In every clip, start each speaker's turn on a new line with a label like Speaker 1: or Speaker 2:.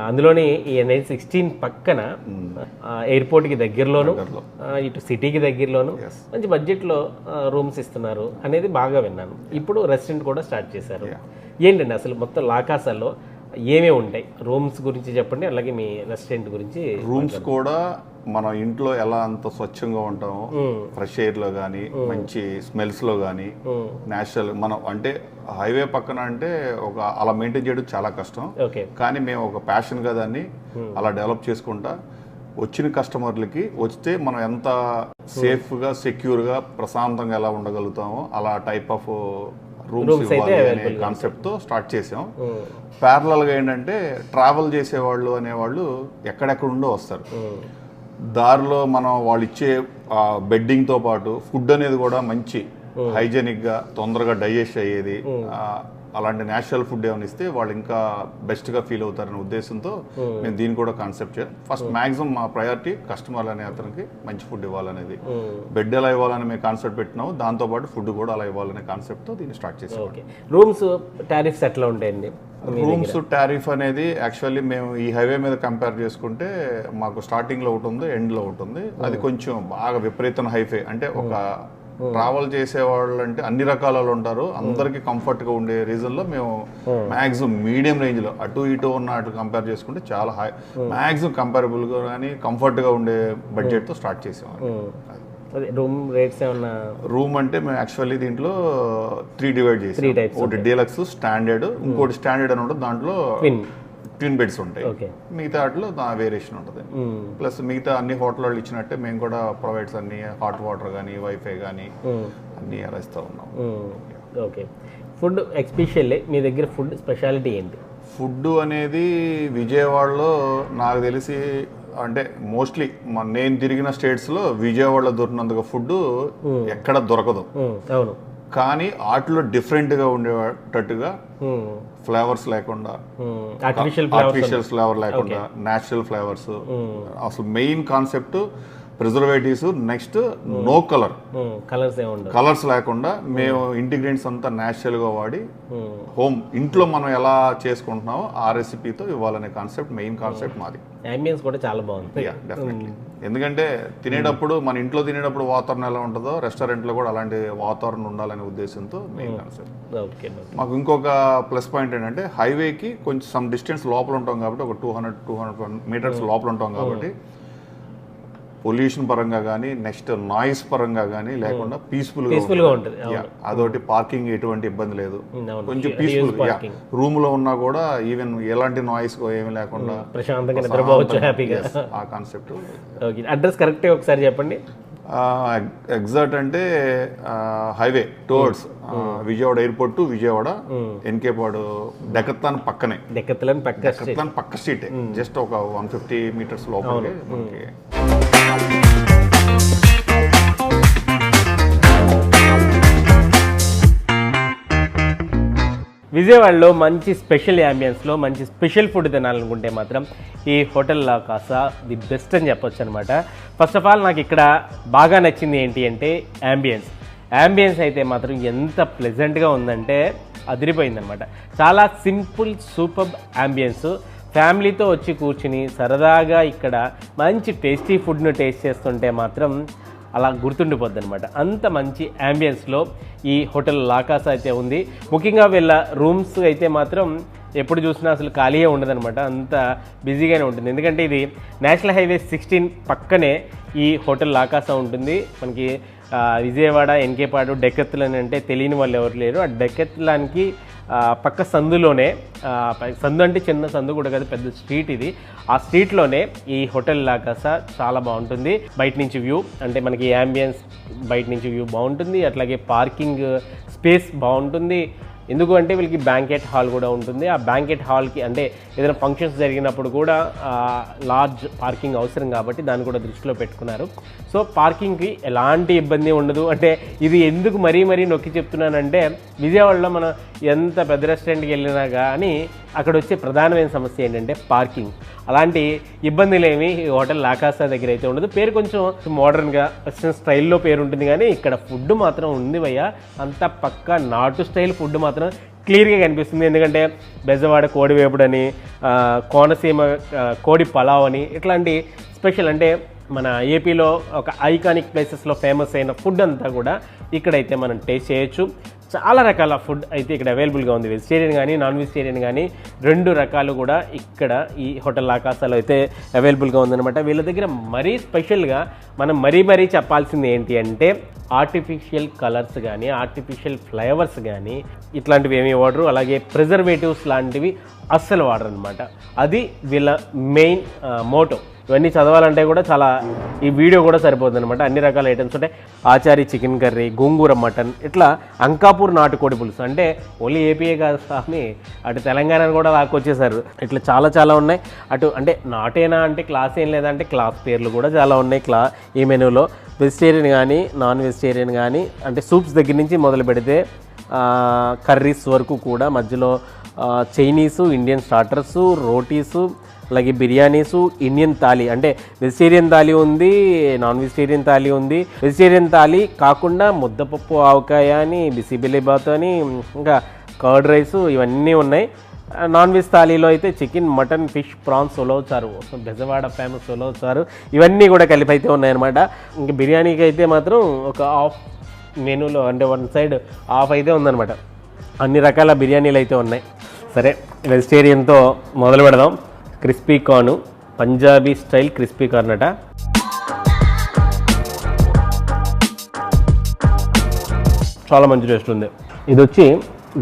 Speaker 1: అందులోని ఈ NH16 పక్కన ఎయిర్పోర్ట్కి దగ్గరలోను, ఇటు సిటీకి దగ్గరలోను మంచి బడ్జెట్లో రూమ్స్ ఇస్తున్నారు అనేది బాగా విన్నాను. ఇప్పుడు రెస్టారెంట్ కూడా స్టార్ట్ చేశారు. ఏంటండి అసలు మొత్తం లాకాసాలో ఏమేమి ఉంటాయి? రూమ్స్ గురించి చెప్పండి, అలాగే మీ రెస్టారెంట్ గురించి.
Speaker 2: రూమ్స్ కూడా మన ఇంట్లో ఎలా అంత స్వచ్ఛంగా ఉంటామో, ఫ్రెష్ ఎయిర్లో కానీ మంచి స్మెల్స్లో కానీ నేచురల్, మనం అంటే హైవే పక్కన అంటే ఒక అలా మెయింటైన్ చేయడం చాలా కష్టం. కానీ మేము ఒక ప్యాషన్గా దాన్ని అలా డెవలప్ చేసుకుంటా వచ్చిన కస్టమర్లకి వస్తే మనం ఎంత సేఫ్గా సెక్యూర్గా ప్రశాంతంగా ఎలా ఉండగలుగుతామో అలా టైప్ ఆఫ్ రూమ్స్ అనే కాన్సెప్ట్తో స్టార్ట్ చేసాం. ప్యారలల్గా ఏంటంటే ట్రావెల్ చేసేవాళ్ళు అనేవాళ్ళు ఎక్కడెక్కడుండో వస్తారు. దారిలో మనం వాళ్ళు ఇచ్చే బెడ్డింగ్తో పాటు ఫుడ్ అనేది కూడా మంచి హైజెనిక్గా తొందరగా డైజెస్ట్ అయ్యేది, అలాంటి నేచురల్ ఫుడ్ ఏమైనా ఇస్తే వాళ్ళు ఇంకా బెస్ట్గా ఫీల్ అవుతారనే ఉద్దేశంతో మేము దీన్ని కూడా కాన్సెప్ట్ చేయాలి. ఫస్ట్ మ్యాక్సిమం మా ప్రయారిటీ కస్టమర్ అనే అతనికి మంచి ఫుడ్ ఇవ్వాలనేది. బెడ్ ఎలా ఇవ్వాలని మేము కాన్సెప్ట్ పెట్టినాము, దాంతోపాటు ఫుడ్ కూడా అలా ఇవ్వాలనే కాన్సెప్ట్తో దీన్ని స్టార్ట్ చేసాం.
Speaker 1: రూమ్స్ టారిఫ్స్ ఎట్లా ఉంటాయండి?
Speaker 2: రూమ్స్ టారిఫ్ అనేది యాక్చువల్లీ మేము ఈ హైవే మీద కంపేర్ చేసుకుంటే మాకు స్టార్టింగ్లో ఒకటి ఉంది, ఎండ్లో ఒకటి ఉంది. అది కొంచెం బాగా విపరీతం హైఫై, అంటే ఒక ట్రావెల్ చేసేవాళ్ళు అంటే అన్ని రకాల ఉంటారు, అందరికి కంఫర్ట్ గా ఉండే రీజన్ లో మేము మాక్సిమం మీడియం రేంజ్ లో అటు ఇటు ఉన్న అటు కంపేర్ చేసుకుంటే చాలా హై మాక్సిమం కంపారబుల్ గా కానీ కంఫర్ట్ గా ఉండే బడ్జెట్ తో స్టార్ట్ చేసాం.
Speaker 1: రూమ్ రేట్స్ ఏమన్నా?
Speaker 2: రూమ్ అంటే మేము యాక్చువల్లీ దీంట్లో 3 డివైడ్ చేసాం. ఒకటి డీలక్స్, స్టాండర్డ్, ఇంకోటి స్టాండర్డ్ అని ఉంటుంది, దాంట్లో ట్విన్ బెడ్స్ ఉంటాయి. మిగతా వాటిలో వేరియేషన్ ఉంటుంది. ప్లస్ మిగతా అన్ని హోటల్ వాళ్ళు ఇచ్చినట్టే మేము కూడా ప్రొవైడ్స్ అన్ని హాట్ వాటర్ కానీ వైఫై కానీ అన్ని అలా ఇస్తూ ఉన్నాం.
Speaker 1: ఓకే. ఫుడ్ ఎస్పెషల్లీ మీ దగ్గర ఫుడ్ స్పెషాలిటీ ఏంటి?
Speaker 2: ఫుడ్ అనేది విజయవాడలో నాకు తెలిసి అంటే మోస్ట్లీ నేను తిరిగిన స్టేట్స్లో విజయవాడలో దొరికినందుకు ఫుడ్ ఎక్కడ దొరకదు. కానీ వాటిలో డిఫరెంట్గా ఉండేటట్టుగా ఫ్లేవర్స్ లేకుండా, ఆర్టిఫిషియల్ ఫ్లేవర్ లేకుండా న్యాచురల్ ఫ్లేవర్స్, అసలు main concept preservatives, next no colours లేకుండా మేము ఇంటిగ్రెంట్స్ అంతా న్యాచురల్ గా వాడి హోమ్ ఇంట్లో మనం ఎలా చేసుకుంటున్నామో ఆ రెసిపీతో ఇవ్వాలనే కాన్సెప్ట్ మెయిన్ కాన్సెప్ట్ మాది.
Speaker 1: అంబియన్స్ కూడా చాలా బాగుంది.
Speaker 2: ఎందుకంటే తినేటప్పుడు మన ఇంట్లో తినేటప్పుడు వాతావరణం ఎలా ఉంటుందో రెస్టారెంట్ లో కూడా అలాంటి వాతావరణం ఉండాలనే ఉద్దేశంతో మెయిన్ కాన్సెప్ట్. మాకు ఇంకొక ప్లస్ పాయింట్ ఏంటంటే హైవేకి కొంచెం సమ్ డిస్టెన్స్ లోపల ఉంటాం కాబట్టి, ఒక 200 మీటర్స్ లోపల ఉంటాం కాబట్టి పొల్యూషన్ పరంగా కానీ నెక్స్ట్ నాయిస్ పరంగా కానీ లేకుండా పీస్ఫుల్ గా ఉంటుంది. అదొకటి పార్కింగ్ ఎటువంటి ఇబ్బంది లేదు, కొంచెం పీస్ఫుల్ రూమ్ లో ఉన్నా కూడా ఈవెన్ ఎలాంటి నాయిస్ ఏమి లేకుండా
Speaker 1: ప్రశాంతంగా నిద్రపోవచ్చు హ్యాపీగా.
Speaker 2: ఆ కాన్సెప్ట్.
Speaker 1: అడ్రస్ కరెక్ట్ ఒకసారి చెప్పండి.
Speaker 2: ఎగ్జాక్ట్ అంటే highway towards Vijayawada airport to Vijayawada, Enikepadu Decathlon పక్కనే, డెకత్లాన్ పక్క స్ట్రీటే, జస్ట్ ఒక 150 మీటర్స్ లోపల.
Speaker 1: విజయవాడలో మంచి స్పెషల్ యాంబియన్స్లో మంచి స్పెషల్ ఫుడ్ తినాలనుకుంటే మాత్రం ఈ hotel law Kasa the best అని చెప్పొచ్చు అనమాట. ఫస్ట్ ఆఫ్ ఆల్ నాకు ఇక్కడ బాగా నచ్చింది ఏంటి అంటే యాంబియన్స్ అయితే మాత్రం ఎంత ప్లెజెంట్గా ఉందంటే అదిరిపోయిందనమాట. చాలా సింపుల్ సూపర్ యాంబియన్స్. ఫ్యామిలీతో వచ్చి కూర్చుని సరదాగా ఇక్కడ మంచి టేస్టీ ఫుడ్ను టేస్ట్ చేస్తుంటే మాత్రం అలా గుర్తుండిపోద్ది అనమాట. అంత మంచి యాంబియన్స్లో ఈ హోటల్ లా కాసా అయితే ఉంది. ముఖ్యంగా వీళ్ళ రూమ్స్ అయితే మాత్రం ఎప్పుడు చూసినా అసలు ఖాళీగా ఉండదనమాట, అంత బిజీగానే ఉంటుంది. ఎందుకంటే ఇది నేషనల్ హైవే 16 పక్కనే ఈ హోటల్ లా కాసా ఉంటుంది. మనకి విజయవాడ ఎన్కేపాడు డెకత్లాన్ అంటే తెలియని వాళ్ళు ఎవరు లేరు. ఆ డెకత్లాన్కి పక్క సందులోనే, సందు అంటే చిన్న సందు కూడా కాదు, పెద్ద స్ట్రీట్ ఇది. ఆ స్ట్రీట్లోనే ఈ హోటల్ లా కాసా చాలా బాగుంటుంది. బయట నుంచి వ్యూ అంటే మనకి యాంబియన్స్ బయట నుంచి వ్యూ బాగుంటుంది, అట్లాగే పార్కింగ్ స్పేస్ బాగుంటుంది. ఎందుకు అంటే వీళ్ళకి బ్యాంకెట్ హాల్ కూడా ఉంటుంది. ఆ బ్యాంకెట్ హాల్కి అంటే ఏదైనా ఫంక్షన్స్ జరిగినప్పుడు కూడా లార్జ్ పార్కింగ్ అవసరం కాబట్టి దాన్ని కూడా దృష్టిలో పెట్టుకున్నారు. సో పార్కింగ్కి ఎలాంటి ఇబ్బంది ఉండదు. అంటే ఇది ఎందుకు మరీ నొక్కి చెప్తున్నానంటే విజయవాడలో మనం ఎంత పెద్ద రెస్టారెంట్కి వెళ్ళినా కానీ అక్కడ వచ్చే ప్రధానమైన సమస్య ఏంటంటే పార్కింగ్. అలాంటి ఇబ్బందులు ఏమి ఈ హోటల్ లా కాసా దగ్గర అయితే ఉండదు. పేరు కొంచెం మోడర్న్గా వెస్టర్న్ స్టైల్లో పేరు ఉంటుంది, కానీ ఇక్కడ ఫుడ్ మాత్రం ఉంది భయ్య, అంత పక్కా నాటు స్టైల్ ఫుడ్ మాత్రం మాత్రం క్లియర్గా కనిపిస్తుంది. ఎందుకంటే బెజవాడ కోడి వేపుడని, కోనసీమ కోడి పలావ్ అని, ఇట్లాంటి స్పెషల్ అంటే మన ఏపీలో ఒక ఐకానిక్ ప్లేసెస్లో ఫేమస్ అయిన ఫుడ్ అంతా కూడా ఇక్కడైతే మనం టేస్ట్ చేయొచ్చు. చాలా రకాల ఫుడ్ అయితే ఇక్కడ అవైలబుల్గా ఉంది. వెజిటేరియన్ కానీ నాన్ వెజిటేరియన్ కానీ 2 రకాలు కూడా ఇక్కడ ఈ హోటల్ లా కాసాలో అయితే అవైలబుల్గా ఉందన్నమాట. వీళ్ళ దగ్గర మరీ స్పెషల్గా మనం మరీ చెప్పాల్సింది ఏంటి అంటే ఆర్టిఫిషియల్ కలర్స్ కానీ ఆర్టిఫిషియల్ ఫ్లేవర్స్ కానీ ఇట్లాంటివి ఏమీ వాడరు. అలాగే ప్రిజర్వేటివ్స్ లాంటివి అస్సలు వాడరు అనమాట. అది వీళ్ళ మెయిన్ మోటో. ఇవన్నీ చదవాలంటే కూడా చాలా ఈ వీడియో కూడా సరిపోతుంది అనమాట. అన్ని రకాల ఐటమ్స్ ఉంటాయి. ఆచారి చికెన్ కర్రీ, గోంగూర మటన్, ఇట్లా అంకాపూర్ నాటుకోడి పులుసు, అంటే ఓన్లీ ఏపీఏ కాదు స్వామి, అటు తెలంగాణను కూడా లాక్కొచ్చేసారు. ఇట్లా చాలా ఉన్నాయి. అటు అంటే నాటేనా అంటే క్లాస్ ఏం లేదంటే క్లాస్ పేర్లు కూడా చాలా ఉన్నాయి ఈ మెనూలో. వెజిటేరియన్ కానీ నాన్ వెజిటేరియన్ కానీ, అంటే సూప్స్ దగ్గర నుంచి మొదలు పెడితే కర్రీస్ వరకు కూడా, మధ్యలో చైనీసు, ఇండియన్ స్టార్టర్సు, రోటీసు, అలాగే బిర్యానీసు, ఇండియన్ థాలీ, అంటే వెజిటేరియన్ థాలీ ఉంది, నాన్ వెజిటేరియన్ థాలీ ఉంది. వెజిటేరియన్ థాలీ కాకుండా ముద్దపప్పు ఆవకాయ అని, బిసిబిలిబాత్ అని, ఇంకా కర్డ్ రైసు, ఇవన్నీ ఉన్నాయి. నాన్ వెజ్ థాలీలో అయితే చికెన్, మటన్, ఫిష్, ప్రాన్స్, ఉలవచారు, బెజవాడ ఫేమస్ ఉలవచారు, ఇవన్నీ కూడా కలిపి అయితే ఉన్నాయన్నమాట. ఇంకా బిర్యానీకి అయితే మాత్రం ఒక హాఫ్ మెనూలో, అంటే 1 సైడ్ హాఫ్ అయితే ఉందన్నమాట. అన్ని రకాల బిర్యానీలు అయితే ఉన్నాయి. సరే, వెజిటేరియన్తో మొదలు పెడదాం. Crispy corn, Punjabi style crispy corn అట. చాలా మంచి టేస్ట్ ఉంది. ఇది వచ్చి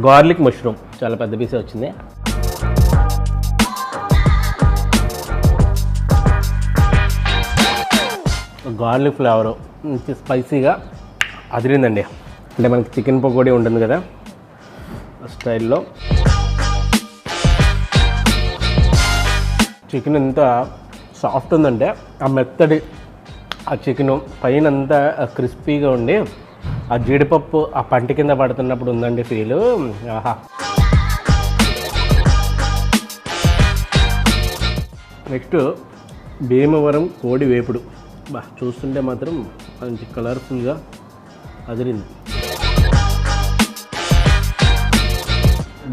Speaker 1: గార్లిక్ మష్రూమ్, చాలా పెద్ద పీసే వచ్చింది. గార్లిక్ ఫ్లేవరు మంచి స్పైసీగా అదిరిందండి. అంటే మనకి చికెన్ పకోడీ ఉంటుంది కదా స్టైల్లో. చికెన్ ఎంత సాఫ్ట్ ఉందంటే ఆ మెత్తడి ఆ చికెను పైన అంతా క్రిస్పీగా ఉండి ఆ జీడిపప్పు ఆ పంట కింద పడుతున్నప్పుడు ఉందండి ఫీలు. ఆహా. నెక్స్ట్ భీమవరం కోడి వేపుడు. చూస్తుంటే మాత్రం మంచి కలర్ఫుల్గా అదిరింది.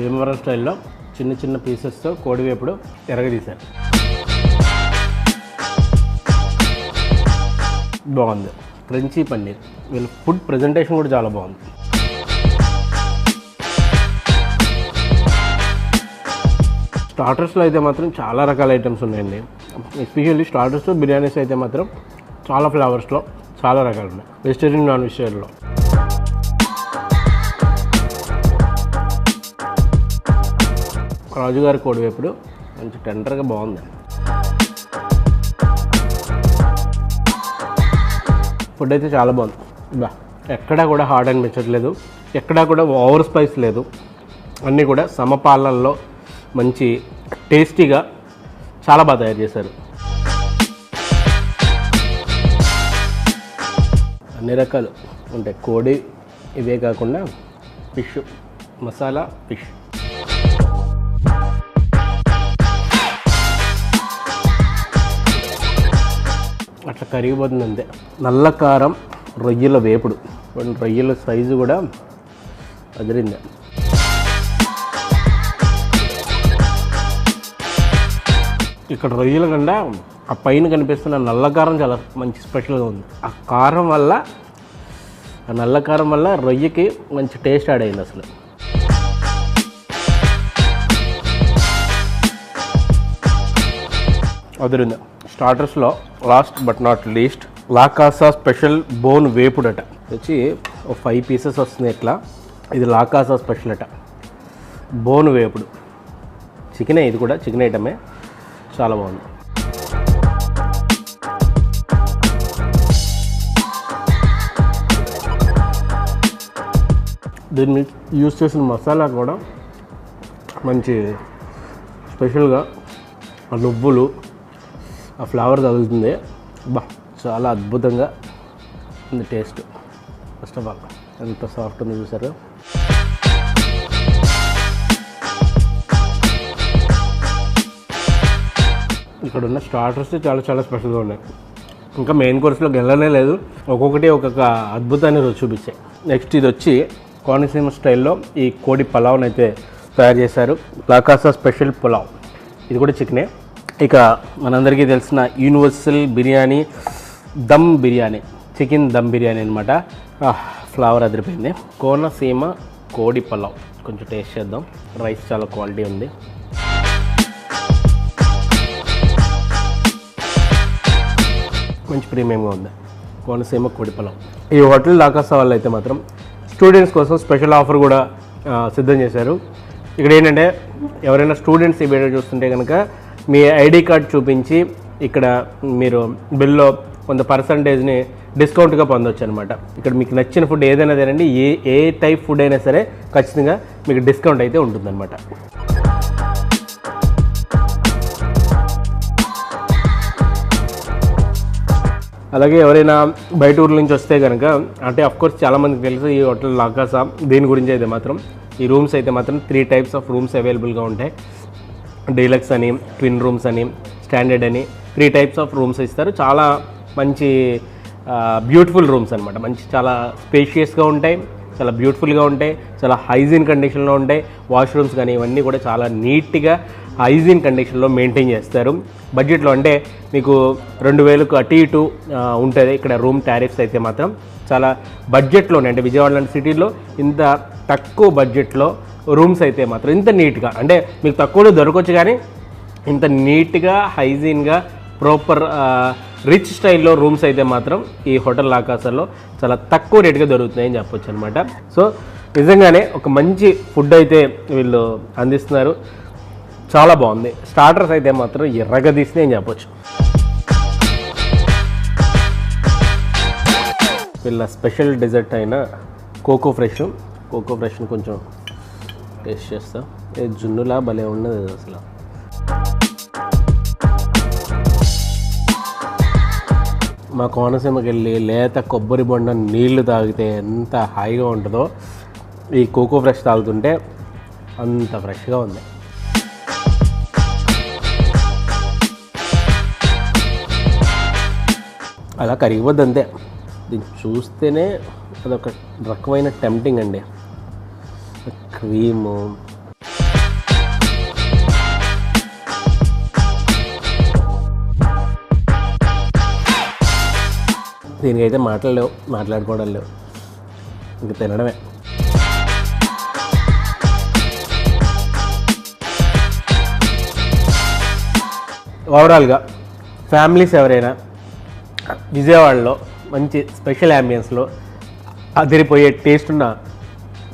Speaker 1: భీమవరం స్టైల్లో చిన్న పీసెస్తో కోడి వేపుడు ఎరగదీశారు. బాగుంది. క్రంచీ పన్నీర్, వీళ్ళ ఫుడ్ ప్రజెంటేషన్ కూడా చాలా బాగుంది. స్టార్టర్స్లో అయితే మాత్రం చాలా రకాల ఐటమ్స్ ఉన్నాయండి. ఎస్పెషల్లీ స్టార్టర్స్, బిర్యానీస్ అయితే మాత్రం చాలా ఫ్లేవర్స్లో చాలా రకాలు ఉన్నాయి. వెజిటేరియన్, నాన్ వెజిటేరియన్లో. రాజుగారి కోడి వేపుడు మంచి టెండర్గా బాగుంది. ఫుడ్ అయితే చాలా బాగుంది. ఎక్కడా కూడా హార్డ్ అనిపించట్లేదు, ఎక్కడా కూడా ఓవర్ స్పైస్ లేదు. అన్నీ కూడా సమపాలనలో మంచి టేస్టీగా చాలా బాగా తయారు చేశారు. అన్ని రకాలు ఉంటాయి. కోడి ఇవే కాకుండా ఫిష్, మసాలా ఫిష్. అట్లా కరిగిపోతుంది అంతే. నల్ల కారం రొయ్యల వేపుడు, రొయ్యల సైజు కూడా అదిరింది. ఇక్కడ రొయ్యల కన్నా ఆ పైన కనిపిస్తున్న నల్ల కారం చాలా మంచి స్పెషల్గా ఉంది. ఆ కారం వల్ల, ఆ నల్ల కారం వల్ల రొయ్యకి మంచి టేస్ట్ యాడ్ అయింది అసలు. అదిరింది. స్టార్టర్స్లో last but not least La Casa special bone వేపుడు అట. వచ్చి ఒక 5 పీసెస్ వస్తుంది ఇట్లా. ఇది లా కాసా స్పెషల్ అట, బోన్ వేపుడు. చికెనే, ఇది కూడా చికెన్ ఐటమే, చాలా బాగుంది. దీన్ని యూస్ చేసిన మసాలా కూడా మంచి స్పెషల్గా ఆ నువ్వులు, ఆ ఫ్లేవర్ తగులుతుంది. చాలా అద్భుతంగా ఉంది టేస్ట్. ఫస్ట్ ఆఫ్ ఆల్ ఎంత సాఫ్ట్ ఉంది చూసారు. ఇక్కడ ఉన్న స్టార్టర్స్ చాలా స్పెషల్గా ఉన్నాయి. ఇంకా మెయిన్ కోర్స్లోకి వెళ్ళనే లేదు, ఒక్కొక్కటి ఒక్కొక్క అద్భుతాన్ని రుచి చూపించాయి. నెక్స్ట్ ఇది వచ్చి కోనసీమ స్టైల్లో ఈ కోడి పలావ్ని అయితే తయారు చేశారు. లాకాసా స్పెషల్ పులావ్, ఇది కూడా చికెనే. ఇక మనందరికీ తెలిసిన యూనివర్సల్ బిర్యానీ దమ్ బిర్యానీ, చికెన్ దమ్ బిర్యానీ అనమాట. ఫ్లేవర్ అదిరిపోయింది. కోనసీమ కోడి పలావ్ కొంచెం టేస్ట్ చేద్దాం. రైస్ చాలా క్వాలిటీ ఉంది. మంచి ప్రీమియంగా ఉంది కోనసీమ కోడి పలావ్. ఈ హోటల్ లాకాసా వాళ్ళు అయితే మాత్రం స్టూడెంట్స్ కోసం స్పెషల్ ఆఫర్ కూడా సిద్ధం చేశారు. ఇక్కడ ఏంటంటే ఎవరైనా స్టూడెంట్స్ ఈ వీడియో చూస్తుంటే కనుక మీ ఐడి కార్డ్ చూపించి ఇక్కడ మీరు బిల్లో కొంత పర్సంటేజ్ని డిస్కౌంట్గా పొందొచ్చు అనమాట. ఇక్కడ మీకు నచ్చిన ఫుడ్ ఏదైనా తినండి, ఏ టైప్ ఫుడ్ అయినా సరే ఖచ్చితంగా మీకు డిస్కౌంట్ అయితే ఉంటుందన్నమాట. అలాగే ఎవరైనా బయట ఊర్ల నుంచి వస్తే కనుక, అంటే అఫ్కోర్స్ చాలామందికి తెలుసు ఈ హోటల్ లాకాసా దీని గురించి అయితే మాత్రం, ఈ రూమ్స్ అయితే మాత్రం 3 టైప్స్ ఆఫ్ రూమ్స్ అవైలబుల్గా ఉంటాయి. డీలక్స్ అని, ట్విన్ రూమ్స్ అని, స్టాండర్డ్ అని 3 టైప్స్ ఆఫ్ రూమ్స్ ఇస్తారు. చాలా మంచి బ్యూటిఫుల్ రూమ్స్ అనమాట. మంచి చాలా స్పేషియస్గా ఉంటాయి, చాలా బ్యూటిఫుల్గా ఉంటాయి, చాలా హైజీన్ కండిషన్లో ఉంటాయి. వాష్రూమ్స్ కానీ ఇవన్నీ కూడా చాలా నీట్గా హైజీన్ కండిషన్లో మెయింటైన్ చేస్తారు. బడ్జెట్లో అంటే మీకు 2000కు అటు ఇటు ఉంటుంది. ఇక్కడ రూమ్ టారిఫ్స్ అయితే మాత్రం చాలా బడ్జెట్లోనే, అంటే విజయవాడ లాంటి సిటీలో ఇంత తక్కువ బడ్జెట్లో రూమ్స్ అయితే మాత్రం ఇంత నీట్గా, అంటే మీకు తక్కువలో దొరకవచ్చు కానీ ఇంత నీట్గా హైజీన్గా ప్రాపర్ రిచ్ స్టైల్లో రూమ్స్ అయితే మాత్రం ఈ హోటల్ లాకాసాలో చాలా తక్కువ రేటుగా దొరుకుతున్నాయని చెప్పొచ్చు అనమాట. సో నిజంగానే ఒక మంచి ఫుడ్ అయితే వీళ్ళు అందిస్తున్నారు. చాలా బాగుంది. స్టార్టర్స్ అయితే మాత్రం ఎర్రగా తీసినాయి అని చెప్పొచ్చు. వీళ్ళ స్పెషల్ డెజర్ట్ అయిన కోకో ఫ్రెష్ని కొంచెం టేస్ట్ చేస్తా. జున్నులా భలే ఉన్నది అసలు. మా కోనసీమకి వెళ్ళి లేత కొబ్బరి బొండ నీళ్లు తాగితే ఎంత హాయిగా ఉంటుందో ఈ కోకో ఫ్రెష్ తాగుతుంటే అంత ఫ్రెష్గా ఉంది. అలా కరిగిపోద్ది అంతే. దీన్ని చూస్తేనే అదొక రకమైన టెంప్టింగ్ అండి. క్రీము, దీనికైతే మాట్లాడుకోవడం లేవు, ఇంక తినడమే. ఓవరాల్గా ఫ్యామిలీస్ ఎవరైనా విజయవాడలో మంచి స్పెషల్ యాంబియన్స్లో అదిరిపోయే టేస్ట్ ఉన్న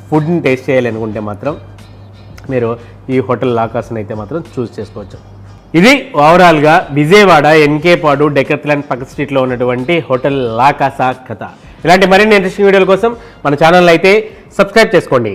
Speaker 1: ఫుడ్ని టేస్ట్ చేయాలనుకుంటే మాత్రం మీరు ఈ హోటల్ లాకాసాని అయితే మాత్రం చూస్ చేసుకోవచ్చు. ఇది ఓవరాల్గా విజయవాడ ఎన్కేపాడు డెకత్లాన్ పక్క స్ట్రీట్లో ఉన్నటువంటి హోటల్ లాకాసా కథ. ఇలాంటి మరిన్ని ఇంట్రెస్టింగ్ వీడియోల కోసం మన ఛానల్ అయితే సబ్స్క్రైబ్ చేసుకోండి.